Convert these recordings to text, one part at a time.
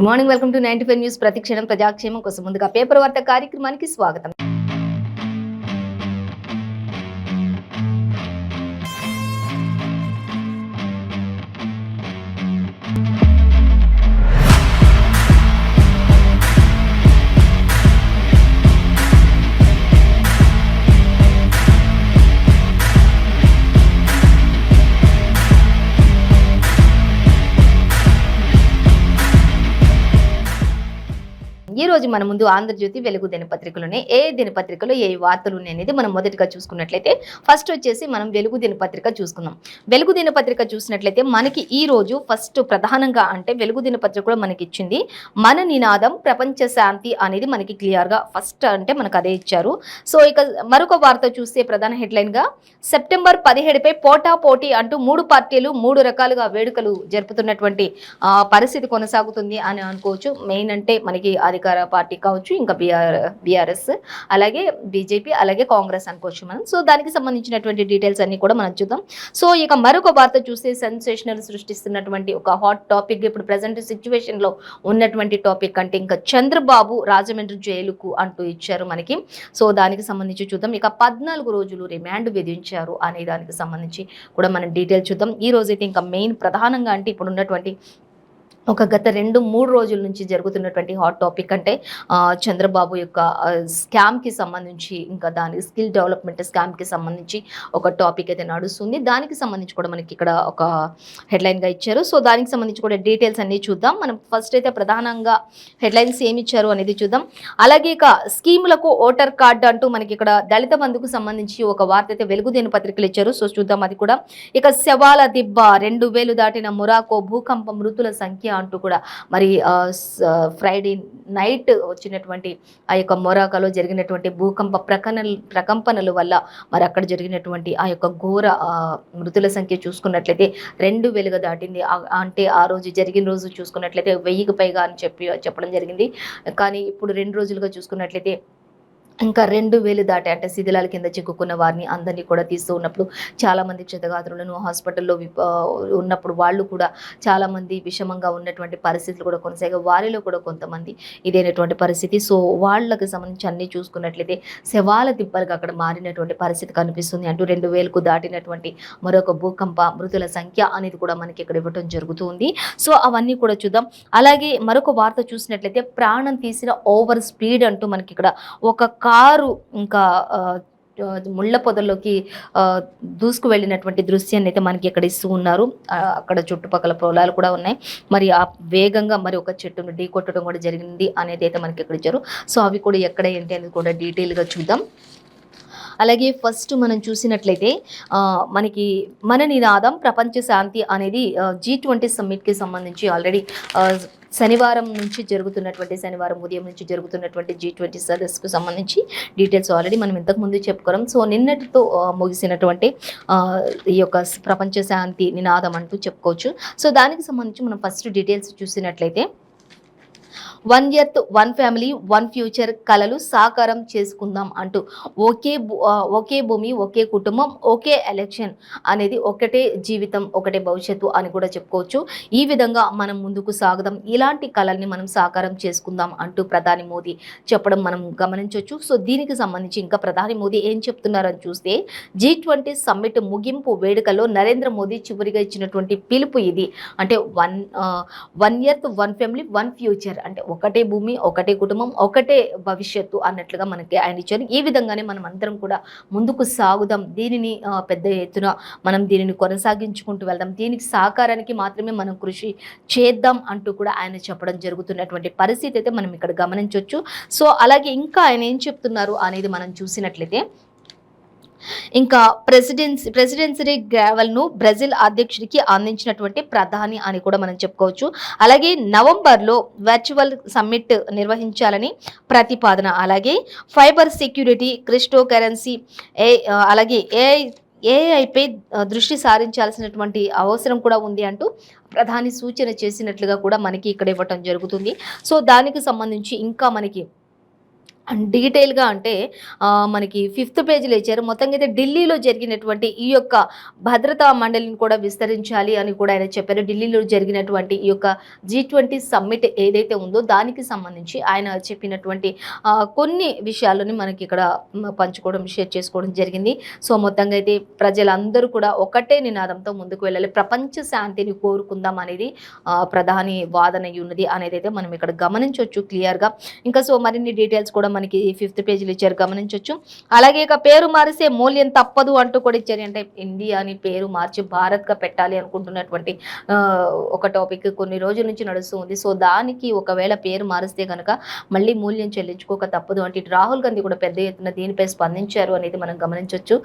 Good morning, welcome to 95 news. ప్రతిక్షణం ప్రజాక్షేమం కోసం. ముందుగా పేపర్ వార్త కార్యక్రమానికి స్వాగతం. ఈ రోజు మన ముందు ఆంధ్రజ్యోతి, వెలుగు దినపత్రికలోనే ఏ దినపత్రికలో ఏ వార్తలు అనేది మనం మొదటిగా చూసుకున్నట్లయితే ఫస్ట్ వచ్చేసి మనం వెలుగు దినపత్రిక చూసుకుందాం. వెలుగు దినపత్రిక చూసినట్లయితే మనకి ఈ రోజు ఫస్ట్ ప్రధానంగా అంటే వెలుగు దినపత్రికలో మనకి ఇచ్చింది మన నినాదం ప్రపంచ శాంతి అనేది మనకి క్లియర్గా ఫస్ట్ అంటే మనకు అదే ఇచ్చారు. సో ఇక మరొక వార్త చూస్తే ప్రధాన హెడ్లైన్గా సెప్టెంబర్ 17పై పోటీ అంటూ మూడు పార్టీలు మూడు రకాలుగా వేడుకలు జరుపుతున్నటువంటి పరిస్థితి కొనసాగుతుంది అని అనుకోవచ్చు. మెయిన్ అంటే మనకి అధికార పార్టీ కావచ్చు, ఇంకా బీఆర్ఎస్, అలాగే బీజేపీ, అలాగే కాంగ్రెస్ అనుకోవచ్చు మనం. సో దానికి సంబంధించినటువంటి డీటెయిల్స్ అన్ని కూడా మనం చూద్దాం. సో ఇక మరొక వార్త చూస్తే సెన్సేషనల్ సృష్టిస్తున్నటువంటి ఒక హాట్ టాపిక్, ఇప్పుడు ప్రజెంట్ సిచ్యువేషన్ లో ఉన్నటువంటి టాపిక్ అంటే ఇంకా చంద్రబాబు రాజమండ్రి జైలుకు అంటూ ఇచ్చారు మనకి. సో దానికి సంబంధించి చూద్దాం. ఇక 14 రోజులు రిమాండ్ విధించారు అనే దానికి సంబంధించి కూడా మనం డీటెయిల్ చూద్దాం. ఈ రోజైతే ఇంకా మెయిన్ ప్రధానంగా అంటే ఇప్పుడు ఉన్నటువంటి ఒక గత 2-3 రోజుల నుంచి జరుగుతున్నటువంటి హాట్ టాపిక్ అంటే చంద్రబాబు యొక్క స్కామ్కి సంబంధించి, ఇంకా దాని స్కిల్ డెవలప్మెంట్ స్కామ్కి సంబంధించి ఒక టాపిక్ అయితే నడుస్తుంది. దానికి సంబంధించి కూడా మనకి ఇక్కడ ఒక హెడ్లైన్గా ఇచ్చారు. సో దానికి సంబంధించి కూడా డీటెయిల్స్ అన్నీ చూద్దాం. మనం ఫస్ట్ అయితే ప్రధానంగా హెడ్లైన్స్ ఏమి ఇచ్చారు అనేది చూద్దాం. అలాగే ఇక స్కీములకు ఓటర్ కార్డు అంటూ మనకి ఇక్కడ దళిత బంధుకు సంబంధించి ఒక వార్త అయితే వెలుగు దినపత్రికలు ఇచ్చారు. సో చూద్దాం అది కూడా. ఇక శవాల దిబ్బ 2000 దాటిన మొరాకో భూకంప మృతుల సంఖ్య అంటూ కూడా మరి ఫ్రైడే నైట్ వచ్చినటువంటి ఆ యొక్క మొరాకాలో జరిగినటువంటి భూకంప ప్రకంపనల వల్ల మరి అక్కడ జరిగినటువంటి ఆ యొక్క ఘోర మృతుల సంఖ్య చూసుకున్నట్లయితే 2000 దాటింది. అంటే ఆ రోజు జరిగిన రోజు చూసుకున్నట్లయితే 1000కి పైగా అని చెప్పడం జరిగింది. కానీ ఇప్పుడు 2 రోజులుగా చూసుకున్నట్లయితే ఇంకా 2000 దాటి అంటే శిథిలాల కింద చిక్కుకున్న వారిని అందరినీ కూడా తీస్తూ ఉన్నప్పుడు చాలామంది క్షతగాత్రులను హాస్పిటల్లో ఉన్నప్పుడు వాళ్ళు కూడా చాలామంది విషమంగా ఉన్నటువంటి పరిస్థితులు కూడా కొనసాగే, వారిలో కూడా కొంతమంది ఇదైనటువంటి పరిస్థితి. సో వాళ్ళకి సంబంధించి అన్నీ చూసుకున్నట్లయితే శవాల దిబ్బలుగా అక్కడ మారినటువంటి పరిస్థితి కనిపిస్తుంది. అంటూ 2000కు దాటినటువంటి మరొక భూకంప మృతుల సంఖ్య అనేది కూడా మనకి ఇక్కడ ఇవ్వటం జరుగుతుంది. సో అవన్నీ కూడా చూద్దాం. అలాగే మరొక వార్త చూసినట్లయితే ప్రాణం తీసిన ఓవర్ స్పీడ్ అంటూ మనకి ఇక్కడ ఒక కారు ఇంకా ముళ్ళ పొదల్లోకి దూసుకు వెళ్ళినటువంటి దృశ్యాన్ని అయితే మనకి ఇక్కడ ఇస్తూ ఉన్నారు. అక్కడ చుట్టుపక్కల పొలాలు కూడా ఉన్నాయి. మరి ఆ వేగంగా మరి ఒక చెట్టును ఢీ కొట్టడం కూడా జరిగింది అనేది అయితే మనకి ఇక్కడ ఇచ్చారు. సో అవి కూడా ఎక్కడ ఏంటి అనేది కూడా డీటెయిల్గా చూద్దాం. అలాగే ఫస్ట్ మనం చూసినట్లయితే మనకి మన నినాదం ప్రపంచ శాంతి అనేది G20 సమ్మిట్కి సంబంధించి ఆల్రెడీ శనివారం ఉదయం నుంచి జరుగుతున్నటువంటి G20 సదస్సుకు సంబంధించి డీటెయిల్స్ ఆల్రెడీ మనం ఇంతకుముందు చెప్పుకోవడం. సో నిన్నటితో ముగిసినటువంటి ఈ యొక్క ప్రపంచ శాంతి నినాదం అంటూ చెప్పుకోవచ్చు. సో దానికి సంబంధించి మనం ఫస్ట్ డీటెయిల్స్ చూసినట్లయితే 1 ఎర్త్ 1 ఫ్యామిలీ 1 ఫ్యూచర్ కలలు సాకారం చేసుకుందాం అంటూ ఒకే భూమి ఒకే కుటుంబం ఒకే ఎలక్షన్ అనేది ఒకటే జీవితం ఒకటే భవిష్యత్తు అని కూడా చెప్పుకోవచ్చు. ఈ విధంగా మనం ముందుకు సాగుదాం, ఇలాంటి కళల్ని మనం సాకారం చేసుకుందాం అంటూ ప్రధాని మోదీ చెప్పడం మనం గమనించవచ్చు. సో దీనికి సంబంధించి ఇంకా ప్రధాని మోదీ ఏం చెప్తున్నారని చూస్తే G20 సమ్మిట్ ముగింపు వేడుకలో నరేంద్ర మోదీ చివరిగా ఇచ్చినటువంటి పిలుపు ఇది. అంటే 1 ఎర్త్ 1 ఫ్యామిలీ 1 ఫ్యూచర్ అంటే ఒకటే భూమి ఒకటే కుటుంబం ఒకటే భవిష్యత్తు అన్నట్లుగా మనకి ఆయన ఇచ్చారు. ఈ విధంగానే మనం అందరం కూడా ముందుకు సాగుదాం, దీనిని పెద్ద ఎత్తున మనం దీనిని కొనసాగించుకుంటూ వెళ్దాం, దీనికి సహకారానికి మాత్రమే మనం కృషి చేద్దాం అంటూ కూడా ఆయన చెప్పడం జరుగుతున్నటువంటి పరిస్థితి అయితే మనం ఇక్కడ గమనించవచ్చు. సో అలాగే ఇంకా ఆయన ఏం చెప్తున్నారు అనేది మనం చూసినట్లయితే ఇంకా ప్రెసిడెన్సీ గ్రావెల్ను బ్రెజిల్ అధ్యక్షుడికి అందించినటువంటి ప్రధాని అని కూడా మనం చెప్పుకోవచ్చు. అలాగే నవంబర్లో వర్చువల్ సమ్మిట్ నిర్వహించాలని ప్రతిపాదన, అలాగే ఫైబర్ సెక్యూరిటీ, క్రిప్టో కరెన్సీ, అలాగే ఏఐపై దృష్టి సారించాల్సినటువంటి అవసరం కూడా ఉంది అంటూ ప్రధాని సూచన చేసినట్లుగా కూడా మనకి ఇక్కడ ఇవ్వటం జరుగుతుంది. సో దానికి సంబంధించి ఇంకా మనకి అండ్ డీటెయిల్‌గా అంటే మనకి ఫిఫ్త్ పేజ్‌లో ఇచ్చారు. మొత్తంగా అయితే ఢిల్లీలో జరిగినటువంటి ఈ యొక్క భద్రతా మండలిని కూడా విస్తరించాలి అని కూడా ఆయన చెప్పారు. ఢిల్లీలో జరిగినటువంటి ఈ యొక్క జీ20 సమ్మిట్ ఏదైతే ఉందో దానికి సంబంధించి ఆయన చెప్పినటువంటి కొన్ని విషయాలని మనకి ఇక్కడ పంచుకోవడం, షేర్ చేసుకోవడం జరిగింది. సో, మొత్తంగా అయితే ప్రజలందరూ కూడా ఒకటే నినాదంతో ముందుకు వెళ్ళాలి. ప్రపంచ శాంతిని కోరుకుందాం అనేది ప్రధాని వాదన ఉన్నది అనేదైతే మనం ఇక్కడ గమనించొచ్చు క్లియర్‌గా. ఇంకా సో మరిన్ని డీటెయిల్స్ కూడా మనకి ఫిఫ్త్ పేజీలో ఇచ్చారు, గమనించవచ్చు. అలాగే ఇక పేరు మారిస్తే మూల్యం తప్పదు అంటూ కూడా ఇచ్చారు. అంటే ఇండియా అని పేరు మార్చి భారత్గా పెట్టాలి అనుకుంటున్నటువంటి ఒక టాపిక్ కొన్ని రోజుల నుంచి నడుస్తూ ఉంది. సో దానికి ఒకవేళ పేరు మారిస్తే కనుక మళ్ళీ మూల్యం చెల్లించుకోక తప్పదు అంటే రాహుల్ గాంధీ కూడా పెద్ద ఎత్తున దీనిపై స్పందించారు అనేది మనం గమనించవచ్చు.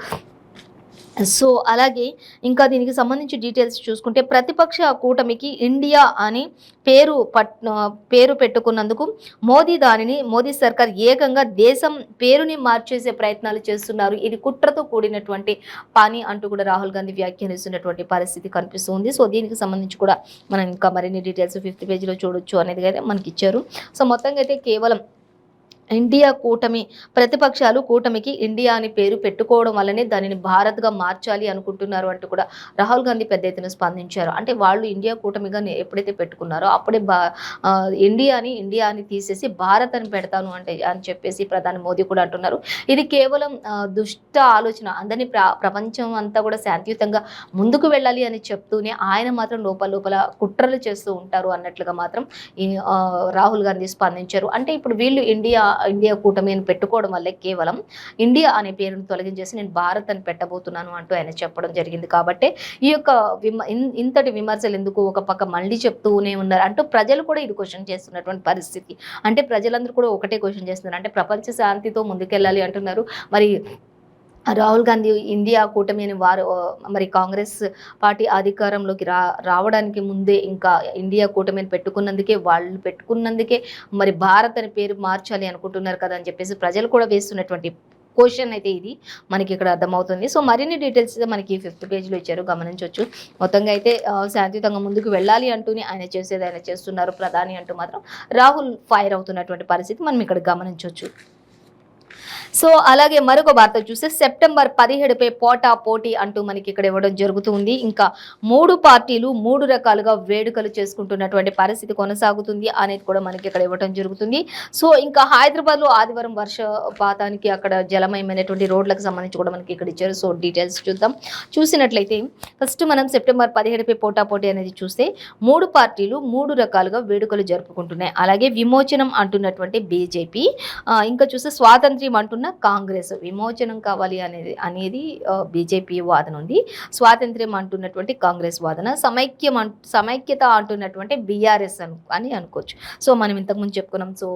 సో అలాగే ఇంకా దీనికి సంబంధించి డీటెయిల్స్ చూసుకుంటే ప్రతిపక్ష కూటమికి ఇండియా అని పేరు పెట్టుకున్నందుకు మోదీ సర్కార్ ఏకంగా దేశం పేరుని మార్చేసే ప్రయత్నాలు చేస్తున్నారు, ఇది కుట్రతో కూడినటువంటి పని అంటూ కూడా రాహుల్ గాంధీ వ్యాఖ్యానిస్తున్నటువంటి పరిస్థితి కనిపిస్తుంది. సో దీనికి సంబంధించి కూడా మనం ఇంకా మరిన్ని డీటెయిల్స్ ఫిఫ్త్ పేజీలో చూడొచ్చు అనేది అయితే మనకి ఇచ్చారు. సో మొత్తంగా అయితే కేవలం ఇండియా కూటమి ప్రతిపక్షాలు కూటమికి ఇండియా అని పేరు పెట్టుకోవడం వల్లనే దానిని భారత్గా మార్చాలి అనుకుంటున్నారు అంటూ కూడా రాహుల్ గాంధీ పెద్ద ఎత్తున స్పందించారు. అంటే వాళ్ళు ఇండియా కూటమిగా ఎప్పుడైతే పెట్టుకున్నారో అప్పుడే ఇండియా అని తీసేసి భారత్ అని పెడతాను అని చెప్పేసి ప్రధాని మోదీ కూడా అంటున్నారు. ఇది కేవలం దుష్ట ఆలోచన, అందరినీ ప్రపంచం అంతా కూడా శాంతియుతంగా ముందుకు వెళ్ళాలి అని చెప్తూనే ఆయన మాత్రం లోపల కుట్రలు చేస్తూ ఉంటారు అన్నట్లుగా మాత్రం రాహుల్ గాంధీ స్పందించారు. అంటే ఇప్పుడు వీళ్ళు ఇండియా కూటమి అని పెట్టుకోవడం వల్లే కేవలం ఇండియా అనే పేరును తొలగించేసి నేను భారత్ అని పెట్టబోతున్నాను అంటూ ఆయన చెప్పడం జరిగింది. కాబట్టి ఈ యొక్క ఇంతటి విమర్శలు ఎందుకు ఒక పక్క మళ్ళీ చెప్తూనే ఉన్నారు అంటూ ప్రజలు కూడా ఇది క్వశ్చన్ చేస్తున్నటువంటి పరిస్థితి. అంటే ప్రజలందరూ కూడా ఒకటే క్వశ్చన్ చేస్తున్నారు, అంటే ప్రపంచ శాంతితో ముందుకెళ్ళాలి అంటున్నారు. మరి రాహుల్ గాంధీ ఇండియా కూటమి అని వారు మరి కాంగ్రెస్ పార్టీ అధికారంలోకి రావడానికి ముందే ఇంకా ఇండియా కూటమిని పెట్టుకున్నందుకే మరి భారత్ అని పేరు మార్చాలి అనుకుంటున్నారు కదా అని చెప్పేసి ప్రజలు కూడా వేస్తున్నటువంటి క్వశ్చన్ అయితే ఇది మనకి ఇక్కడ అర్థమవుతుంది. సో మరిన్ని డీటెయిల్స్ మనకి ఫిఫ్త్ పేజ్లో ఇచ్చారు, గమనించవచ్చు. మొత్తంగా అయితే శాంతియుతంగా ముందుకు వెళ్ళాలి అంటూనే ఆయన చేస్తున్నారు ప్రధాని అంటూ మాత్రం రాహుల్ ఫైర్ అవుతున్నటువంటి పరిస్థితి మనం ఇక్కడ గమనించవచ్చు. సో అలాగే మరొక వార్త చూస్తే సెప్టెంబర్ 17పై పోటీ అంటూ మనకి ఇక్కడ ఇవ్వడం జరుగుతుంది. ఇంకా 3 పార్టీలు 3 రకాలుగా వేడుకలు చేసుకుంటున్నటువంటి పరిస్థితి కొనసాగుతుంది అనేది కూడా మనకి ఇక్కడ ఇవ్వడం జరుగుతుంది. సో ఇంకా హైదరాబాద్లో ఆదివారం వర్షపాతానికి అక్కడ జలమయమైనటువంటి రోడ్లకు సంబంధించి కూడా మనకి ఇక్కడ ఇచ్చారు. సో డీటెయిల్స్ చూసినట్లయితే ఫస్ట్ మనం సెప్టెంబర్ 17పై పోటీ అనేది చూస్తే 3 పార్టీలు 3 రకాలుగా వేడుకలు జరుపుకుంటున్నాయి. అలాగే విమోచనం అంటున్నటువంటి బీజేపీ, ఇంకా చూస్తే స్వాతంత్ర్యం అంటున్న కాంగ్రెస్. విమోచనం కావాలి అనేది బీజేపీ వాదన ఉంది, స్వాతంత్ర్యం అంటున్నటువంటి కాంగ్రెస్ వాదన, సమైక్యత అంటున్నటువంటి బీఆర్ఎస్ అని అనుకోవచ్చు. సో మనం ఇంతకుముందు చెప్పుకున్నాం. సో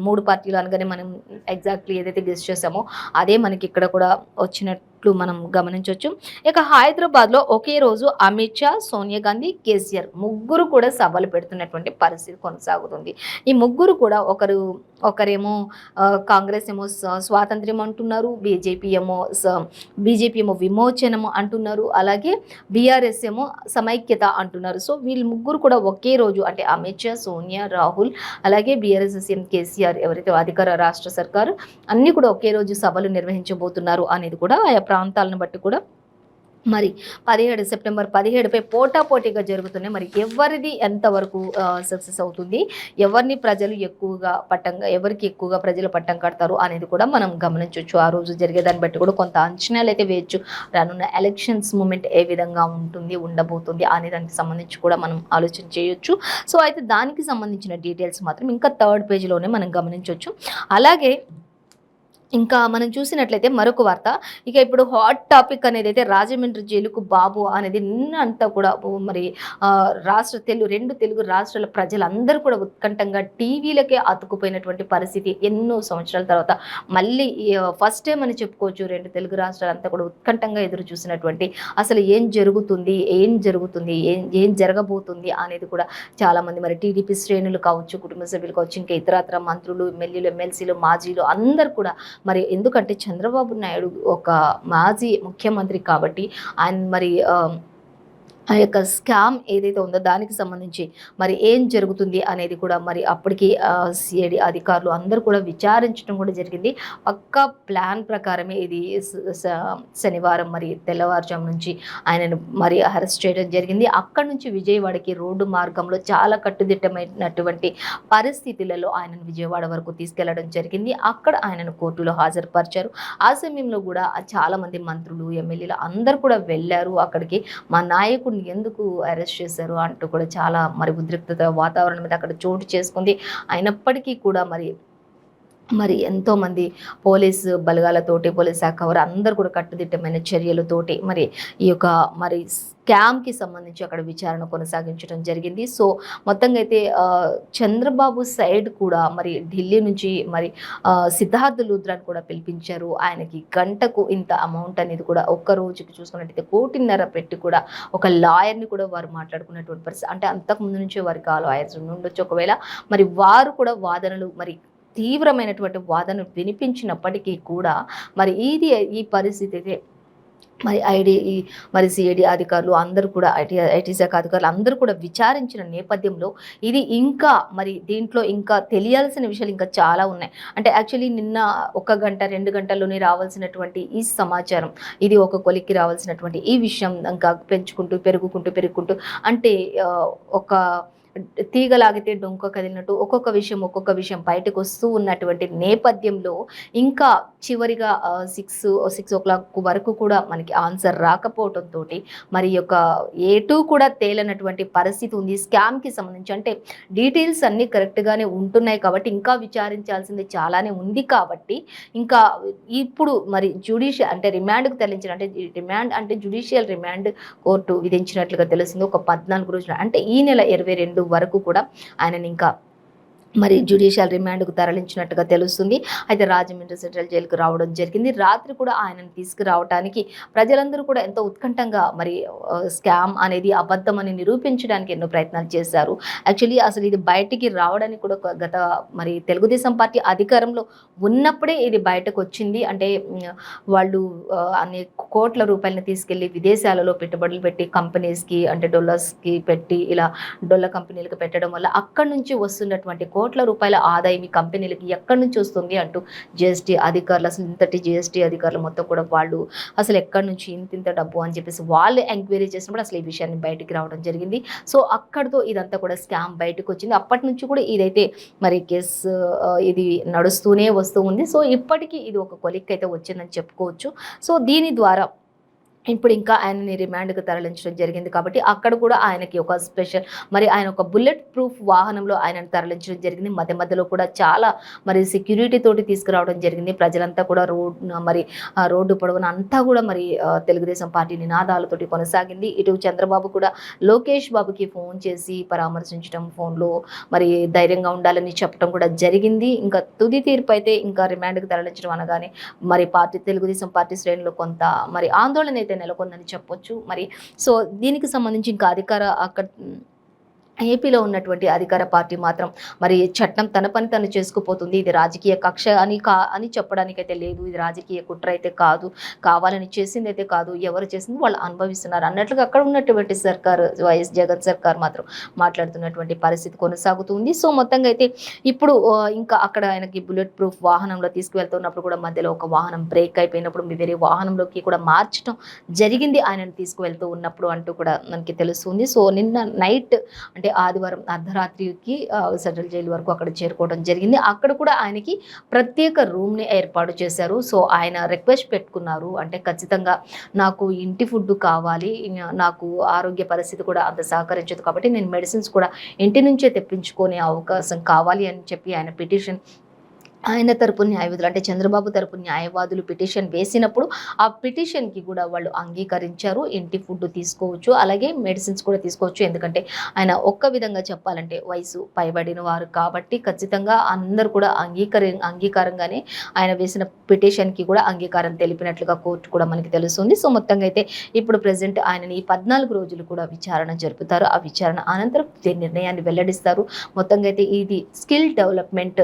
3 పార్టీలు అనగానే మనం ఎగ్జాక్ట్లీ ఏదైతే గెస్ చేసామో అదే మనకి ఇక్కడ కూడా వచ్చినట్టు మనం గమనించవచ్చు. ఇక హైదరాబాద్లో ఒకే రోజు అమిత్ షా, సోనియా గాంధీ, కేసీఆర్ ముగ్గురు కూడా సభలు పెడుతున్నటువంటి పరిస్థితి కొనసాగుతుంది. ఈ ముగ్గురు కూడా ఒకరేమో కాంగ్రెస్ ఏమో స్వాతంత్ర్యం అంటున్నారు, బీజేపీ ఏమో విమోచనము అంటున్నారు, అలాగే బీఆర్ఎస్ ఏమో సమైక్యత అంటున్నారు. సో వీళ్ళు ముగ్గురు కూడా ఒకే రోజు అంటే అమిత్ షా, సోనియా, రాహుల్ అలాగే బీఆర్ఎస్ సీఎం కేసీఆర్ ఎవరైతే అధికార రాష్ట్ర సర్కారు అన్ని కూడా ఒకే రోజు సభలు నిర్వహించబోతున్నారు అనేది కూడా ఆయా ప్రాంతాలను బట్టి కూడా మరి సెప్టెంబర్ 17పై పోటాపోటీగా జరుగుతున్నాయి. మరి ఎవరిది ఎంతవరకు సక్సెస్ అవుతుంది, ఎవరికి ఎక్కువగా ప్రజలు పట్టం కడతారు అనేది కూడా మనం గమనించవచ్చు. ఆ రోజు జరిగేదాన్ని బట్టి కూడా కొంత అంచనాలు అయితే వేయచ్చు. రానున్న ఎలక్షన్స్ మూమెంట్ ఏ విధంగా ఉండబోతుంది అనే దానికి సంబంధించి కూడా మనం ఆలోచన చేయొచ్చు. సో అయితే దానికి సంబంధించిన డీటెయిల్స్ మాత్రం ఇంకా 3rd పేజీలోనే మనం గమనించవచ్చు. అలాగే ఇంకా మనం చూసినట్లయితే మరొక వార్త, ఇక ఇప్పుడు హాట్ టాపిక్ అనేది అయితే రాజమండ్రి జైలుకు బాబు అనేది నిన్నంతా కూడా మరి రెండు తెలుగు రాష్ట్రాల ప్రజలందరూ కూడా ఉత్కంఠంగా టీవీలకే అతుకుపోయినటువంటి పరిస్థితి. ఎన్నో సంవత్సరాల తర్వాత మళ్ళీ ఫస్ట్ టైం అని చెప్పుకోవచ్చు. 2 తెలుగు రాష్ట్రాలంతా కూడా ఉత్కంఠంగా ఎదురు చూసినటువంటి అసలు ఏం జరుగుతుంది ఏం జరగబోతుంది అనేది కూడా చాలామంది మరి టీడీపీ శ్రేణులు కావచ్చు, కుటుంబ సభ్యులు కావచ్చు, ఇంకా ఇతరత్ర మంత్రులు, ఎమ్మెల్యేలు, ఎమ్మెల్సీలు, మాజీలు అందరు కూడా మరి ఎందుకంటే చంద్రబాబు నాయుడు ఒక మాజీ ముఖ్యమంత్రి కాబట్టి ఆయన మరి ఆ యొక్క స్కామ్ ఏదైతే ఉందో దానికి సంబంధించి మరి ఏం జరుగుతుంది అనేది కూడా మరి అప్పటికి సిఐడి అధికారులు అందరూ కూడా విచారించడం కూడా జరిగింది. పక్కా ప్లాన్ ప్రకారమే ఇది శనివారం మరి తెల్లవారుజాము నుంచి ఆయనను మరి అరెస్ట్ చేయడం జరిగింది. అక్కడి నుంచి విజయవాడకి రోడ్డు మార్గంలో చాలా కట్టుదిట్టమైనటువంటి పరిస్థితులలో ఆయనను విజయవాడ వరకు తీసుకెళ్లడం జరిగింది. అక్కడ ఆయనను కోర్టులో హాజరుపరిచారు. ఆ సమయంలో కూడా చాలామంది మంత్రులు, ఎమ్మెల్యేలు అందరూ కూడా వెళ్ళారు అక్కడికి. మా నాయకుడిని ఎందుకు అరెస్ట్ చేశారు అంటూ కూడా చాలా మరి ఉద్రిక్తత వాతావరణం మీద అక్కడ చోటు చేసుకుంది. అయినప్పటికీ కూడా మరి ఎంతోమంది పోలీసు బలగాలతోటి, పోలీస్ శాఖ వారు అందరూ కూడా కట్టుదిట్టమైన చర్యలతోటి మరి ఈ యొక్క మరి స్కామ్కి సంబంధించి అక్కడ విచారణ కొనసాగించడం జరిగింది. సో మొత్తంగా అయితే చంద్రబాబు సైడ్ కూడా మరి ఢిల్లీ నుంచి మరి సిద్ధార్థ్ లూథ్రాని కూడా పిలిపించారు. ఆయనకి గంటకు ఇంత అమౌంట్ అనేది కూడా ఒక్క రోజుకి చూసుకున్నట్టయితే 1.5 కోటి పెట్టి కూడా ఒక లాయర్ని కూడా వారు మాట్లాడుకున్నటువంటి పరిస్థితి. అంటే అంతకుముందు నుంచే వారికి ఆ లాయర్స్ ఉండొచ్చు. ఒకవేళ మరి వారు కూడా వాదనలు మరి తీవ్రమైనటువంటి వాదనలు వినిపించినప్పటికీ కూడా మరి ఈ పరిస్థితి అయితే మరి సిఐడి అధికారులు అందరూ కూడా ఐటీ శాఖ అధికారులు అందరూ కూడా విచారించిన నేపథ్యంలో ఇది ఇంకా మరి దీంట్లో ఇంకా తెలియాల్సిన విషయాలు ఇంకా చాలా ఉన్నాయి. అంటే యాక్చువల్లీ నిన్న 1 గంట 2 గంటల్లోనే రావాల్సినటువంటి ఈ సమాచారం, ఇది ఒక కొలిక్కి రావాల్సినటువంటి ఈ విషయం ఇంకా పెరుగుకుంటూ అంటే ఒక తీగలాగితే డొంక కదిలినట్టు ఒక్కొక్క విషయం బయటకు వస్తూ ఉన్నటువంటి నేపథ్యంలో ఇంకా చివరిగా 6 o'clock వరకు కూడా మనకి ఆన్సర్ రాకపోవడంతో మరి యొక్క ఏటూ కూడా తేలనటువంటి పరిస్థితి ఉంది స్కామ్కి సంబంధించి. అంటే డీటెయిల్స్ అన్నీ కరెక్ట్గానే ఉంటున్నాయి కాబట్టి ఇంకా విచారించాల్సింది చాలానే ఉంది కాబట్టి ఇంకా ఇప్పుడు మరి రిమాండ్కు తరలించిన అంటే జ్యుడిషియల్ రిమాండ్ కోర్టు విధించినట్లుగా తెలిసింది. ఒక 14 రోజులు అంటే ఈ నెల 22 వరకు కూడా ఆయనని ఇంకా మరి జ్యుడిషియల్ రిమాండ్కు తరలించినట్టుగా తెలుస్తుంది. అయితే రాజమండ్రి సెంట్రల్ జైలుకు రావడం జరిగింది. రాత్రి కూడా ఆయనను తీసుకురావడానికి ప్రజలందరూ కూడా ఎంతో ఉత్కంఠంగా మరి స్కామ్ అనేది అబద్ధమని నిరూపించడానికి ఎన్నో ప్రయత్నాలు చేశారు. యాక్చువల్లీ అసలు ఇది బయటికి రావడానికి కూడా గత మరి తెలుగుదేశం పార్టీ అధికారంలో ఉన్నప్పుడే ఇది బయటకు వచ్చింది. అంటే వాళ్ళు అన్ని కోట్ల రూపాయలని తీసుకెళ్లి విదేశాలలో పెట్టుబడులు పెట్టి కంపెనీస్కి అంటే డొల్లర్స్కి పెట్టి ఇలా డొల్ల కంపెనీలకు పెట్టడం వల్ల అక్కడి నుంచి వస్తున్నటువంటి కోట్ల రూపాయల ఆదాయం ఈ కంపెనీలకి ఎక్కడి నుంచి వస్తుంది అంటూ జిఎస్టీ అధికారులు, అసలు ఇంతటి జిఎస్టీ అధికారులు మొత్తం కూడా వాళ్ళు అసలు ఎక్కడి నుంచి ఇంత డబ్బు అని చెప్పేసి వాళ్ళు ఎంక్వైరీ చేసినప్పుడు అసలు ఈ విషయాన్ని బయటికి రావడం జరిగింది. సో అక్కడితో ఇదంతా కూడా స్కామ్ బయటకు వచ్చింది. అప్పటి నుంచి కూడా ఇదైతే మరి కేసు ఇది నడుస్తూనే వస్తూ ఉంది. సో ఇప్పటికీ ఇది ఒక కొలిక్ అయితే వచ్చిందని చెప్పుకోవచ్చు. సో దీని ద్వారా ఇప్పుడు ఇంకా ఆయనని రిమాండ్కి తరలించడం జరిగింది కాబట్టి అక్కడ కూడా ఆయనకి ఒక స్పెషల్ మరి ఆయన ఒక బుల్లెట్ ప్రూఫ్ వాహనంలో ఆయనను తరలించడం జరిగింది. మధ్యలో కూడా చాలా మరి సెక్యూరిటీ తోటి తీసుకురావడం జరిగింది. ప్రజలంతా కూడా రోడ్డు పొడవున అంతా కూడా మరి తెలుగుదేశం పార్టీ నినాదాలతోటి కొనసాగింది. ఇటు చంద్రబాబు కూడా లోకేష్ బాబుకి ఫోన్ చేసి పరామర్శించడం, ఫోన్లో మరి ధైర్యంగా ఉండాలని చెప్పడం కూడా జరిగింది. ఇంకా తుది తీర్పు అయితే ఇంకా రిమాండ్కి తరలించడం అనగానే మరి తెలుగుదేశం పార్టీ శ్రేణులు కొంత మరి ఆందోళన అయితే నెలకొందని చెప్పొచ్చు. మరి సో దీనికి సంబంధించి ఇంకా అక్కడ ఏపీలో ఉన్నటువంటి అధికార పార్టీ మాత్రం మరి చట్టం తన పని తను చేసుకుపోతుంది, ఇది రాజకీయ కక్ష అని చెప్పడానికైతే లేదు, ఇది రాజకీయ కుట్ర అయితే కాదు, కావాలని చేసింది అయితే కాదు, ఎవరు చేసింది వాళ్ళు అనుభవిస్తున్నారు అన్నట్లుగా అక్కడ ఉన్నటువంటి సర్కారు వైఎస్ జగన్ సర్కార్ మాత్రం మాట్లాడుతున్నటువంటి పరిస్థితి కొనసాగుతుంది. సో మొత్తంగా అయితే ఇప్పుడు ఇంకా అక్కడ ఆయనకి బుల్లెట్ ప్రూఫ్ వాహనంలో తీసుకువెళ్తున్నప్పుడు కూడా మధ్యలో ఒక వాహనం బ్రేక్ అయిపోయినప్పుడు వేరే వాహనంలోకి కూడా మార్చడం జరిగింది ఆయనను తీసుకువెళ్తూ ఉన్నప్పుడు అంటూ కూడా మనకి తెలుస్తుంది. సో నిన్న నైట్ అంటే ఆదివారం అర్ధరాత్రికి సెంట్రల్ జైలు వరకు అక్కడ చేరుకోవడం జరిగింది. అక్కడ కూడా ఆయనకి ప్రత్యేక రూమ్ని ఏర్పాటు చేశారు. సో ఆయన రిక్వెస్ట్ పెట్టుకున్నారు, అంటే ఖచ్చితంగా నాకు ఇంటి ఫుడ్ కావాలి, నాకు ఆరోగ్య పరిస్థితి కూడా అంత సహకరించదు కాబట్టి నేను మెడిసిన్స్ కూడా ఇంటి నుంచే తెప్పించుకునే అవకాశం కావాలి అని చెప్పి ఆయన పిటిషన్ ఆయన తరపు న్యాయవాదులు అంటే చంద్రబాబు తరపు న్యాయవాదులు పిటిషన్ వేసినప్పుడు ఆ పిటిషన్కి కూడా వాళ్ళు అంగీకరించారు. ఇంటి ఫుడ్ తీసుకోవచ్చు, అలాగే మెడిసిన్స్ కూడా తీసుకోవచ్చు. ఎందుకంటే ఆయన ఒక్క విధంగా చెప్పాలంటే వయసు పైబడిన వారు కాబట్టి ఖచ్చితంగా అందరూ కూడా అంగీకారంగానే ఆయన వేసిన పిటిషన్కి కూడా అంగీకారం తెలిపినట్లుగా కోర్టు కూడా మనకి తెలుస్తుంది. సో మొత్తంగా అయితే ఇప్పుడు ప్రెసెంట్ ఆయనని 14 రోజులు కూడా విచారణ జరుపుతారు. ఆ విచారణ అనంతరం నిర్ణయాన్ని వెల్లడిస్తారు. మొత్తంగా అయితే ఇది స్కిల్ డెవలప్మెంట్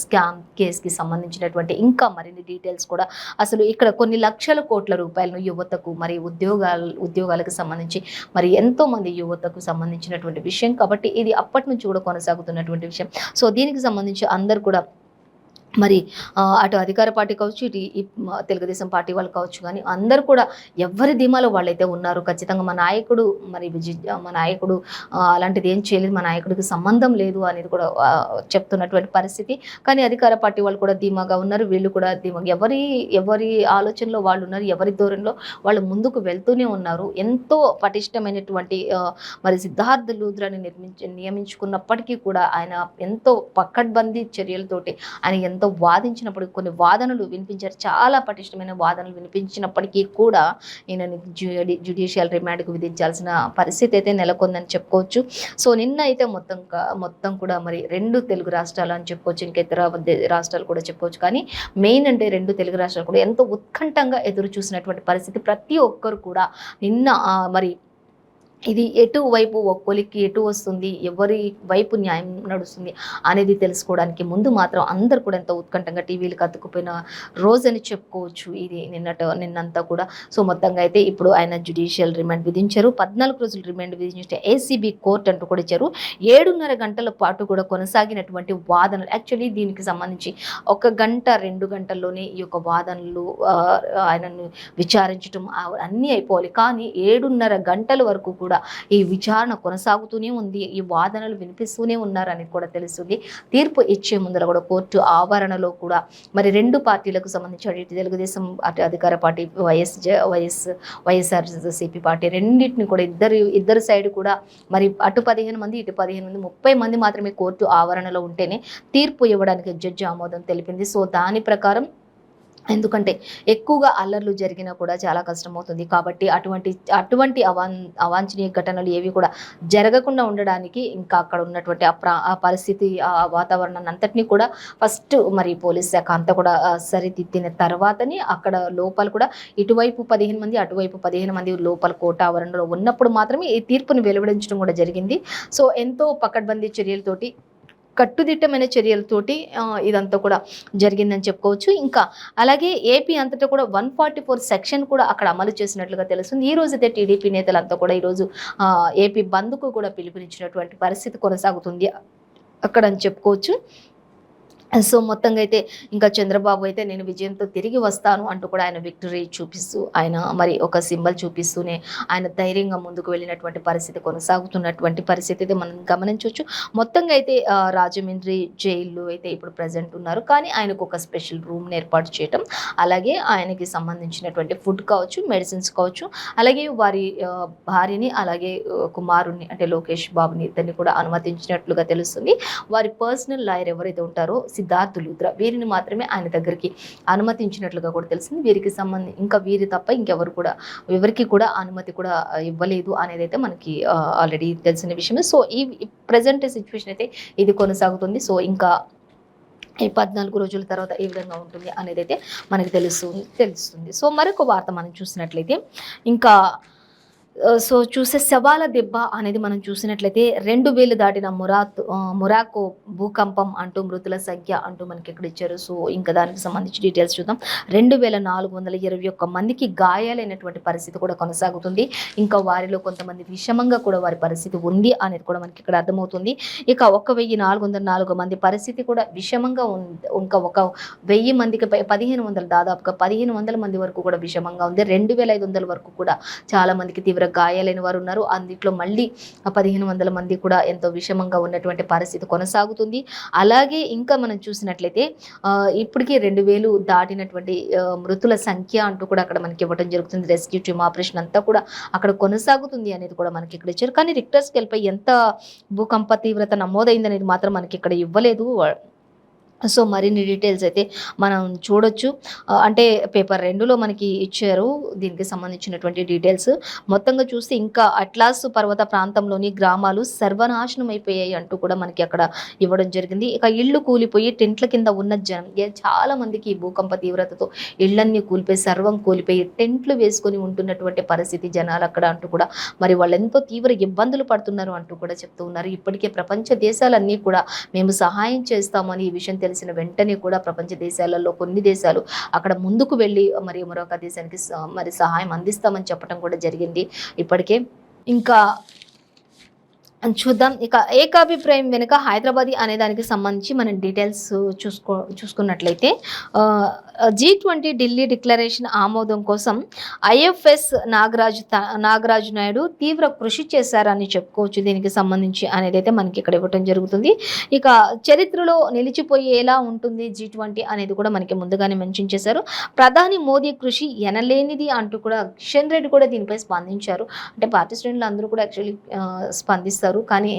స్కామ్ కేసుకి సంబంధించినటువంటి ఇంకా మరిన్ని డీటెయిల్స్ కూడా అసలు ఇక్కడ కొన్ని లక్షల కోట్ల రూపాయలను యువతకు మరి ఉద్యోగాలకు సంబంధించి మరి ఎంతో మంది యువతకు సంబంధించినటువంటి విషయం కాబట్టి ఇది అప్పటి నుంచి కూడా కొనసాగుతున్నటువంటి విషయం. సో దీనికి సంబంధించి అందరు కూడా మరి అటు అధికార పార్టీ కావచ్చు, ఇటు తెలుగుదేశం పార్టీ వాళ్ళు కావచ్చు, కానీ అందరూ కూడా ఎవరి ధీమాలో వాళ్ళైతే ఉన్నారు. ఖచ్చితంగా మా నాయకుడు మరి మా నాయకుడు అలాంటిది ఏం చేయలేదు, మా నాయకుడికి సంబంధం లేదు అనేది కూడా చెప్తున్నటువంటి పరిస్థితి. కానీ అధికార పార్టీ వాళ్ళు కూడా ధీమాగా ఉన్నారు, వీళ్ళు కూడా ధీమాగా ఎవరి ఆలోచనలో వాళ్ళు ఉన్నారు, ఎవరి ధోరణిలో వాళ్ళు ముందుకు వెళ్తూనే ఉన్నారు. ఎంతో పటిష్టమైనటువంటి మరి సిద్ధార్థ లూథ్రాని నియమించుకున్నప్పటికీ కూడా ఆయన ఎంతో పకడ్బందీ చర్యలతోటి ఆయన ఎంతో వాదించినప్పుడు కొన్ని వాదనలు వినిపించారు, చాలా పటిష్టమైన వాదనలు వినిపించినప్పటికీ కూడా ఈయనని జ్యుడిషియల్ రిమాండ్కు విధించాల్సిన పరిస్థితి అయితే నెలకొందని చెప్పుకోవచ్చు. సో నిన్న అయితే మొత్తం కూడా మరి 2 తెలుగు రాష్ట్రాలు అని చెప్పుకోవచ్చు, ఇంకా ఇతర రాష్ట్రాలు కూడా చెప్పుకోవచ్చు, కానీ మెయిన్ అంటే 2 తెలుగు రాష్ట్రాలు కూడా ఎంతో ఉత్కంఠంగా ఎదురు చూసినటువంటి పరిస్థితి. ప్రతి ఒక్కరు కూడా నిన్న మరి ఇది ఎటువైపు ఒక్కొలికి ఎటు వస్తుంది, ఎవరి వైపు న్యాయం నడుస్తుంది అనేది తెలుసుకోవడానికి ముందు మాత్రం అందరు కూడా ఎంతో ఉత్కంఠంగా టీవీలకు అతుక్కుపోయిన రోజని చెప్పుకోవచ్చు ఇది నిన్నంతా కూడా. సో మొత్తంగా అయితే ఇప్పుడు ఆయన జ్యుడిషియల్ రిమాండ్ విధించారు, 14 రోజులు రిమాండ్ విధించే ఏసీబీ కోర్టు అంటూ కూడా ఇచ్చారు. 7.5 గంటల పాటు కూడా కొనసాగినటువంటి వాదనలు, యాక్చువల్లీ దీనికి సంబంధించి 1 గంట 2 గంటల్లోనే ఈ యొక్క వాదనలు ఆయనను విచారించడం అన్నీ అయిపోవాలి, కానీ 7.5 గంటల వరకు కూడా ఈ విచారణ కొనసాగుతూనే ఉంది, ఈ వాదనలు వినిపిస్తూనే ఉన్నారని కూడా తెలుస్తుంది. తీర్పు ఇచ్చే ముందర కూడా కోర్టు ఆవరణలో కూడా మరి 2 పార్టీలకు సంబంధించి ఇటు తెలుగుదేశం అధికార పార్టీ వైఎస్ఆర్సీపీ పార్టీ రెండింటిని కూడా ఇద్దరు సైడ్ కూడా మరి అటు 15 మంది ఇటు 15 మంది 30 మంది మాత్రమే కోర్టు ఆవరణలో ఉంటేనే తీర్పు ఇవ్వడానికి జడ్జి ఆమోదం తెలిపింది. సో దాని ప్రకారం ఎందుకంటే ఎక్కువగా అల్లర్లు జరిగినా కూడా చాలా కష్టమవుతుంది కాబట్టి అటువంటి అవాంఛనీయ ఘటనలు ఏవి కూడా జరగకుండా ఉండడానికి ఇంకా అక్కడ ఉన్నటువంటి ఆ పరిస్థితి ఆ వాతావరణాన్ని అంతటినీ కూడా ఫస్ట్ మరి పోలీస్ శాఖ అంతా కూడా సరిదిద్దిన తర్వాతని అక్కడ లోపల కూడా ఇటువైపు 15 మంది అటువైపు 15 మంది లోపల కోర్టు ఆవరణలో ఉన్నప్పుడు మాత్రమే ఈ తీర్పుని వెలువడించడం కూడా జరిగింది. సో ఎంతో పకడ్బందీ చర్యలతోటి కట్టుదిట్టమైన చర్యలతోటి ఇదంతా కూడా జరిగిందని చెప్పుకోవచ్చు. ఇంకా అలాగే ఏపీ అంతటా కూడా 144 సెక్షన్ కూడా అక్కడ అమలు చేసినట్లుగా తెలుస్తుంది. ఈ రోజైతే టీడీపీ నేతలంతా కూడా ఈరోజు ఏపీ బంద్కు కూడా పిలుపునిచ్చినటువంటి పరిస్థితి కొనసాగుతుంది అక్కడ అని చెప్పుకోవచ్చు. సో మొత్తంగా అయితే ఇంకా చంద్రబాబు అయితే నేను విజయంతో తిరిగి వస్తాను అంటూ కూడా ఆయన విక్టరీ చూపిస్తూ ఆయన మరి ఒక సింబల్ చూపిస్తూనే ఆయన ధైర్యంగా ముందుకు వెళ్ళినటువంటి పరిస్థితి కొనసాగుతున్నటువంటి పరిస్థితి అయితే మనం గమనించవచ్చు. మొత్తంగా అయితే రాజమండ్రి జైల్లో అయితే ఇప్పుడు ప్రజెంట్ ఉన్నారు, కానీ ఆయనకు ఒక స్పెషల్ రూమ్ని ఏర్పాటు చేయటం, అలాగే ఆయనకి సంబంధించినటువంటి ఫుడ్ కావచ్చు, మెడిసిన్స్ కావచ్చు, అలాగే వారి భార్యని అలాగే కుమారుణ్ణి అంటే లోకేష్ బాబుని ఇద్దరిని కూడా అనుమతించినట్లుగా తెలుస్తుంది. వారి పర్సనల్ లాయర్ ఎవరైతే ఉంటారో సిద్ధార్థ లూథ్రా వీరిని మాత్రమే ఆయన దగ్గరికి అనుమతించినట్లుగా కూడా తెలిసింది. వీరికి సంబంధించి ఇంకా వీరి తప్ప ఎవరికి కూడా అనుమతి కూడా ఇవ్వలేదు అనేది అయితే మనకి ఆల్రెడీ తెలిసిన విషయమే. సో ఈ ప్రజెంట్ సిచ్యువేషన్ అయితే ఇది కొనసాగుతుంది. సో ఇంకా ఈ 14 రోజుల తర్వాత ఏ విధంగా ఉంటుంది అనేది అయితే మనకి తెలుస్తుంది. సో మరొక వార్త మనం చూసినట్లయితే ఇంకా సో చూసే శవాల దెబ్బ అనేది మనం చూసినట్లయితే 2000 దాటిన మొరాకో భూకంపం అంటూ మృతుల సంఖ్య అంటూ మనకి ఇక్కడ ఇచ్చారు. సో ఇంకా దానికి సంబంధించి డీటెయిల్స్ చూద్దాం. 2421 మందికి గాయాలైనటువంటి పరిస్థితి కూడా కొనసాగుతుంది. ఇంకా వారిలో కొంతమంది విషమంగా కూడా వారి పరిస్థితి ఉంది అనేది కూడా మనకి ఇక్కడ అర్థమవుతుంది. ఇక 1404 మంది పరిస్థితి కూడా విషమంగా ఉంది. ఇంకా 1000 మందికి 1500 దాదాపుగా 1500 మంది వరకు కూడా విషమంగా ఉంది. 2500 వరకు కూడా చాలా మందికి తీవ్ర గాయాలైన వారు ఉన్నారు. అందులో మళ్ళీ 1500 మంది కూడా ఎంతో విషమంగా ఉన్నటువంటి పరిస్థితి కొనసాగుతుంది. అలాగే ఇంకా మనం చూసినట్లయితే ఇప్పటికీ 2000 దాటినటువంటి మృతుల సంఖ్య అంటూ కూడా అక్కడ మనకి ఇవ్వడం జరుగుతుంది. రెస్క్యూ టీమ్ ఆపరేషన్ అంతా కూడా అక్కడ కొనసాగుతుంది అనేది కూడా మనకి ఇక్కడ ఇచ్చారు. కానీ రిక్టర్ స్కేల్ పై ఎంత భూకంప తీవ్రత నమోదైంది అనేది మాత్రం మనకి ఇక్కడ ఇవ్వలేదు. సో మరిన్ని డీటెయిల్స్ అయితే మనం చూడొచ్చు. అంటే పేపర్ 2లో మనకి ఇచ్చారు దీనికి సంబంధించినటువంటి డీటెయిల్స్. మొత్తంగా చూస్తే ఇంకా అట్లాస్ పర్వత ప్రాంతంలోని గ్రామాలు సర్వనాశనం అయిపోయాయి అంటూ కూడా మనకి అక్కడ ఇవ్వడం జరిగింది. ఇక ఇళ్ళు కూలిపోయి టెంట్ల కింద ఉన్న జనం చాలా మందికి ఈ భూకంప తీవ్రతతో ఇళ్లన్నీ కూలిపోయి సర్వం కూలిపోయి టెంట్లు వేసుకొని ఉంటున్నటువంటి పరిస్థితి జనాలు అక్కడ అంటూ కూడా మరి వాళ్ళు ఎంతో తీవ్ర ఇబ్బందులు పడుతున్నారు అంటూ కూడా చెప్తూ ఉన్నారు. ఇప్పటికే ప్రపంచ దేశాలన్నీ కూడా మేము సహాయం చేస్తామని ఈ విషయం తెలిసిన వెంటనే కూడా ప్రపంచ దేశాలలో కొన్ని దేశాలు అక్కడ ముందుకు వెళ్ళి మరి మరొక దేశానికి మరి సహాయం అందిస్తామని చెప్పడం కూడా జరిగింది ఇప్పటికే. ఇంకా చూద్దాం. ఇక ఏకాభిప్రాయం వెనుక హైదరాబాదీ అనే దానికి సంబంధించి మనం డీటెయిల్స్ చూసుకున్నట్లయితే G20 ఢిల్లీ డిక్లరేషన్ ఆమోదం కోసం ఐఎఫ్ఎస్ నాగరాజు నాయుడు తీవ్ర కృషి చేశారని చెప్పుకోవచ్చు దీనికి సంబంధించి అనేది అయితే మనకి ఇక్కడ ఇవ్వటం జరుగుతుంది. ఇక చరిత్రలో నిలిచిపోయేలా ఉంటుంది G20 అనేది కూడా మనకి ముందుగానే మెన్షన్ చేశారు. ప్రధాని మోదీ కృషి ఎనలేనిది అంటూ కూడా కిషన్ రెడ్డి కూడా దీనిపై స్పందించారు. అంటే పార్టీ శ్రేణులు అందరూ కూడా యాక్చువల్లీ స్పందిస్తారు. కానీ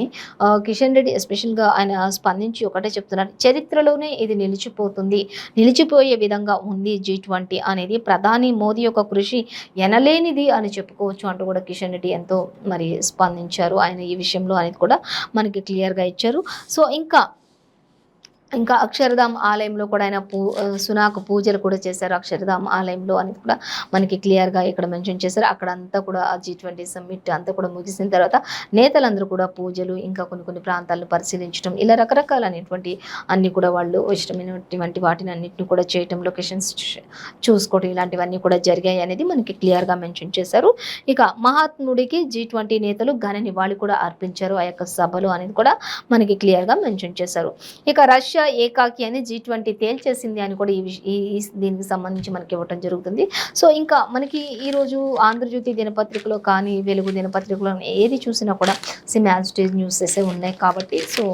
కిషన్ రెడ్డి ఎస్పెషల్గా ఆయన స్పందించి ఒకటే చెప్తున్నారు, చరిత్రలోనే ఇది నిలిచిపోయే విధంగా ఉంది G20 అనేది. ప్రధాని మోదీ యొక్క కృషి ఎనలేనిది అని చెప్పుకోవచ్చు అంటూ కూడా కిషన్ రెడ్డి ఎంతో మరి స్పందించారు ఆయన ఈ విషయంలో అనేది కూడా మనకి క్లియర్గా ఇచ్చారు. సో ఇంకా అక్షరధామ్ ఆలయంలో కూడా ఆయన సునాకు పూజలు కూడా చేశారు అక్షరధామ్ ఆలయంలో అనేది కూడా మనకి క్లియర్గా ఇక్కడ మెన్షన్ చేశారు. అక్కడ అంతా కూడా G20 సమ్మిట్ అంతా కూడా ముగిసిన తర్వాత నేతలందరూ కూడా పూజలు ఇంకా కొన్ని ప్రాంతాలను పరిశీలించడం ఇలా రకరకాలైనటువంటి అన్ని కూడా వాళ్ళు ఇష్టమైనటువంటి వాటిని అన్నింటిని కూడా చేయటం, లొకేషన్స్ చూసుకోవడం ఇలాంటివన్నీ కూడా జరిగాయి అనేది మనకి క్లియర్గా మెన్షన్ చేశారు. ఇక మహాత్ముడికి G20 నేతలు ఘన నివాళి కూడా అర్పించారు ఆ యొక్క సభలో అనేది కూడా మనకి క్లియర్గా మెన్షన్ చేశారు. ఇక రష్యా ఏకాకి అని G20 తేల్చేసింది అని కూడా దీనికి సంబంధించి మనకి ఇవ్వటం జరుగుతుంది. సో ఇంకా మనకి ఈరోజు ఆంధ్రజ్యోతి దినపత్రికలో కానీ వెలుగు దినపత్రికలో ఏది చూసినా కూడా యాజ్ స్టేజ్ న్యూసెస్ ఉన్నాయి కాబట్టి సో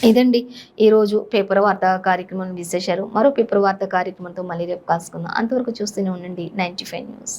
ఇదండి ఈరోజు పేపర్ వార్తా కార్యక్రమం విశేషాలు. మరో పేపర్ వార్తా కార్యక్రమంతో మళ్ళీ రేపు కలుసుకుందాం. అంతవరకు చూస్తూనే ఉండండి 95 న్యూస్.